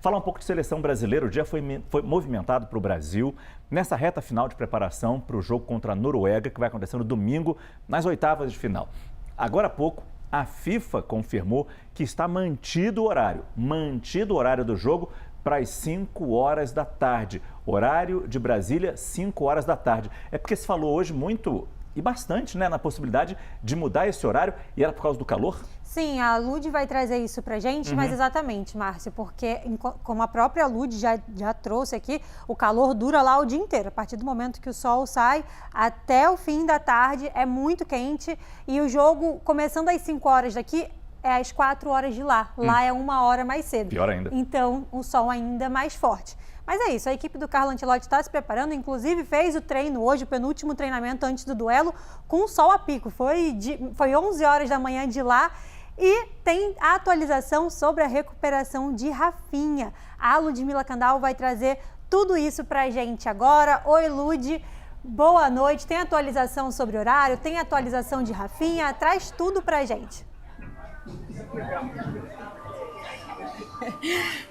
Falar um pouco de seleção brasileira, o dia foi movimentado para o Brasil nessa reta final de preparação para o jogo contra a Noruega, que vai acontecer no domingo, nas oitavas de final. Agora há pouco, a FIFA confirmou que está mantido o horário do jogo para as 5 horas da tarde. Horário de Brasília, 5 horas da tarde. É porque se falou hoje muito e bastante, né, na possibilidade de mudar esse horário, e era por causa do calor? Sim, a Lud vai trazer isso pra gente, mas exatamente, Márcio, porque como a própria Lud já trouxe aqui, o calor dura lá o dia inteiro. A partir do momento que o sol sai até o fim da tarde é muito quente, e o jogo começando às 5 horas daqui é às 4 horas de lá. Lá é 1 hora mais cedo. Pior ainda. Então o sol ainda mais forte. Mas é isso, a equipe do Carlo Ancelotti está se preparando, inclusive fez o treino hoje, o penúltimo treinamento antes do duelo, com o sol a pico. Foi 11 horas da manhã de lá. E tem a atualização sobre a recuperação de Rafinha. A Ludmila Candal vai trazer tudo isso pra gente agora. Oi, Lud, boa noite. Tem atualização sobre horário, tem atualização de Rafinha, traz tudo pra gente.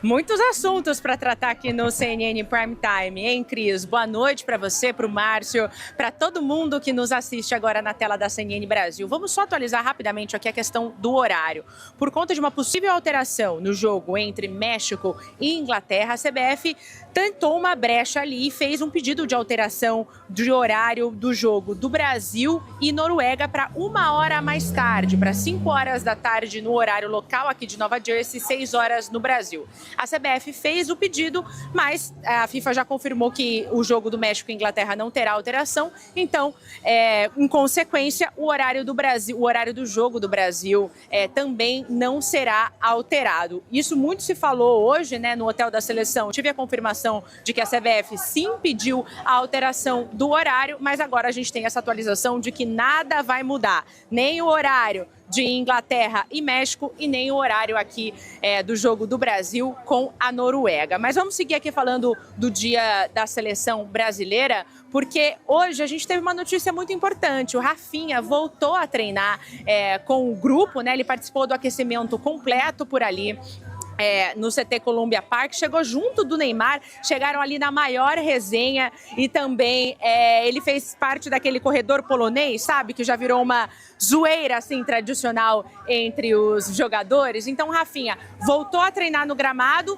Muitos assuntos para tratar aqui no CNN Prime Time, hein, Cris? Boa noite para você, para o Márcio, para todo mundo que nos assiste agora na tela da CNN Brasil. Vamos só atualizar rapidamente aqui a questão do horário. Por conta de uma possível alteração no jogo entre México e Inglaterra, a CBF tentou uma brecha ali e fez um pedido de alteração de horário do jogo do Brasil e Noruega para 1 hora mais tarde, para 5 horas da tarde no horário local aqui de Nova Jersey, 6 horas no Brasil. A CBF fez o pedido, mas a FIFA já confirmou que o jogo do México e Inglaterra não terá alteração, então, em consequência, o horário do Brasil, o horário do jogo do Brasil também não será alterado. Isso muito se falou hoje, né, no Hotel da Seleção. Tive a confirmação de que a CBF sim pediu a alteração do horário, mas agora a gente tem essa atualização de que nada vai mudar, nem o horário de Inglaterra e México e nem o horário aqui do jogo do Brasil com a Noruega. Mas vamos seguir aqui falando do dia da seleção brasileira, porque hoje a gente teve uma notícia muito importante. O Rafinha voltou a treinar com o grupo, né? Ele participou do aquecimento completo por ali. No CT Columbia Park, chegou junto do Neymar, chegaram ali na maior resenha e também ele fez parte daquele corredor polonês, sabe, que já virou uma zoeira assim tradicional entre os jogadores. Então, Rafinha voltou a treinar no gramado,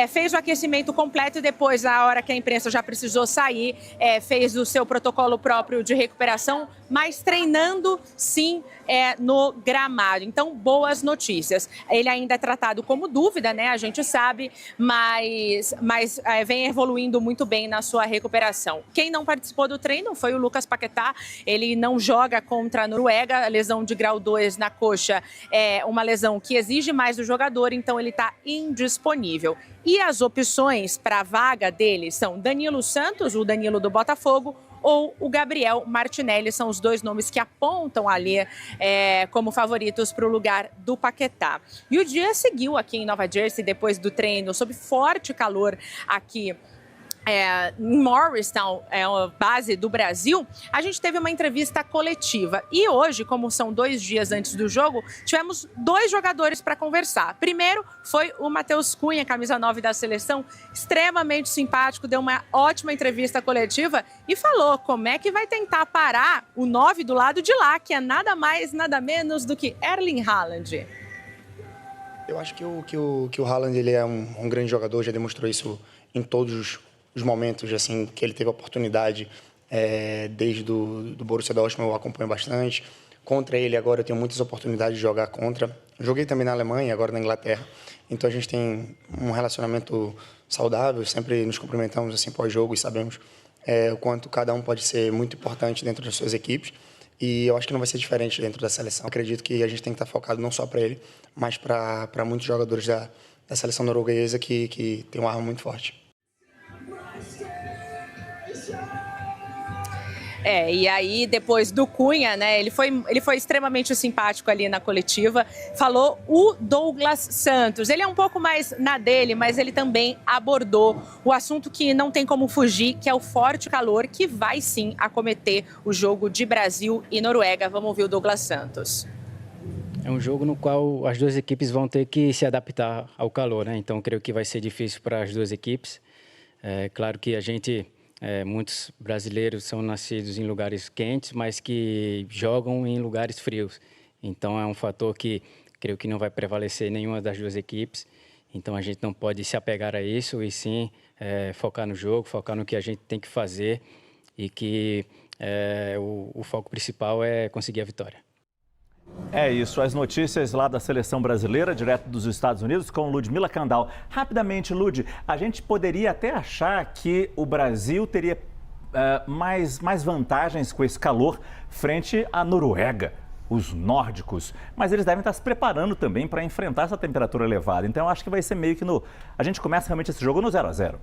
fez o aquecimento completo e depois, na hora que a imprensa já precisou sair, fez o seu protocolo próprio de recuperação, mas treinando sim no gramado. Então, boas notícias. Ele ainda é tratado como dúvida, né? A gente sabe, mas vem evoluindo muito bem na sua recuperação. Quem não participou do treino foi o Lucas Paquetá. Ele não joga contra a Noruega. A lesão de grau 2 na coxa é uma lesão que exige mais do jogador, então ele está indisponível. E as opções para a vaga dele são Danilo Santos, o Danilo do Botafogo, ou o Gabriel Martinelli, são os dois nomes que apontam ali como favoritos para o lugar do Paquetá. E o dia seguiu aqui em Nova Jersey, depois do treino, sob forte calor aqui em Morristown, a base do Brasil. A gente teve uma entrevista coletiva e hoje, como são 2 dias antes do jogo, tivemos 2 jogadores para conversar. Primeiro foi o Matheus Cunha, camisa 9 da seleção, extremamente simpático, deu uma ótima entrevista coletiva e falou como é que vai tentar parar o 9 do lado de lá, que é nada mais, nada menos do que Erling Haaland. Eu acho que o Haaland ele é um grande jogador, já demonstrou isso em todos os momentos assim, que ele teve a oportunidade, desde do Borussia Dortmund eu acompanho bastante. Contra ele agora eu tenho muitas oportunidades de jogar contra. Joguei também na Alemanha, agora na Inglaterra. Então a gente tem um relacionamento saudável, sempre nos cumprimentamos assim pós-jogo e sabemos o quanto cada um pode ser muito importante dentro das suas equipes. E eu acho que não vai ser diferente dentro da seleção. Acredito que a gente tem que estar focado não só para ele, mas para muitos jogadores da seleção norueguesa que tem uma arma muito forte. E aí, depois do Cunha, né, ele foi extremamente simpático ali na coletiva, falou o Douglas Santos. Ele é um pouco mais na dele, mas ele também abordou o assunto que não tem como fugir, que é o forte calor que vai sim acometer o jogo de Brasil e Noruega. Vamos ouvir o Douglas Santos. É um jogo no qual as duas equipes vão ter que se adaptar ao calor, né? Então, creio que vai ser difícil para as duas equipes. É claro que muitos brasileiros são nascidos em lugares quentes, mas que jogam em lugares frios. Então, é um fator que creio que não vai prevalecer nenhuma das duas equipes. Então, a gente não pode se apegar a isso e sim focar no jogo, focar no que a gente tem que fazer e que o foco principal é conseguir a vitória. É isso, as notícias lá da seleção brasileira, direto dos Estados Unidos, com Ludmila Kandal. Rapidamente, Lud, a gente poderia até achar que o Brasil teria mais vantagens com esse calor frente à Noruega, os nórdicos. Mas eles devem estar se preparando também para enfrentar essa temperatura elevada. Então, eu acho que vai ser meio que a gente começa realmente esse jogo no 0-0.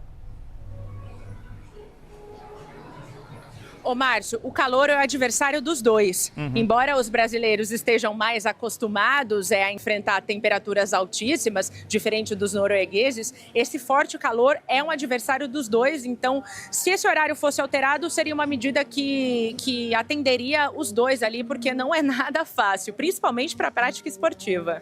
Ô, Márcio, o calor é o adversário dos dois. Embora os brasileiros estejam mais acostumados a enfrentar temperaturas altíssimas, diferente dos noruegueses, esse forte calor é um adversário dos dois. Então, se esse horário fosse alterado, seria uma medida que atenderia os dois ali, porque não é nada fácil, principalmente para a prática esportiva.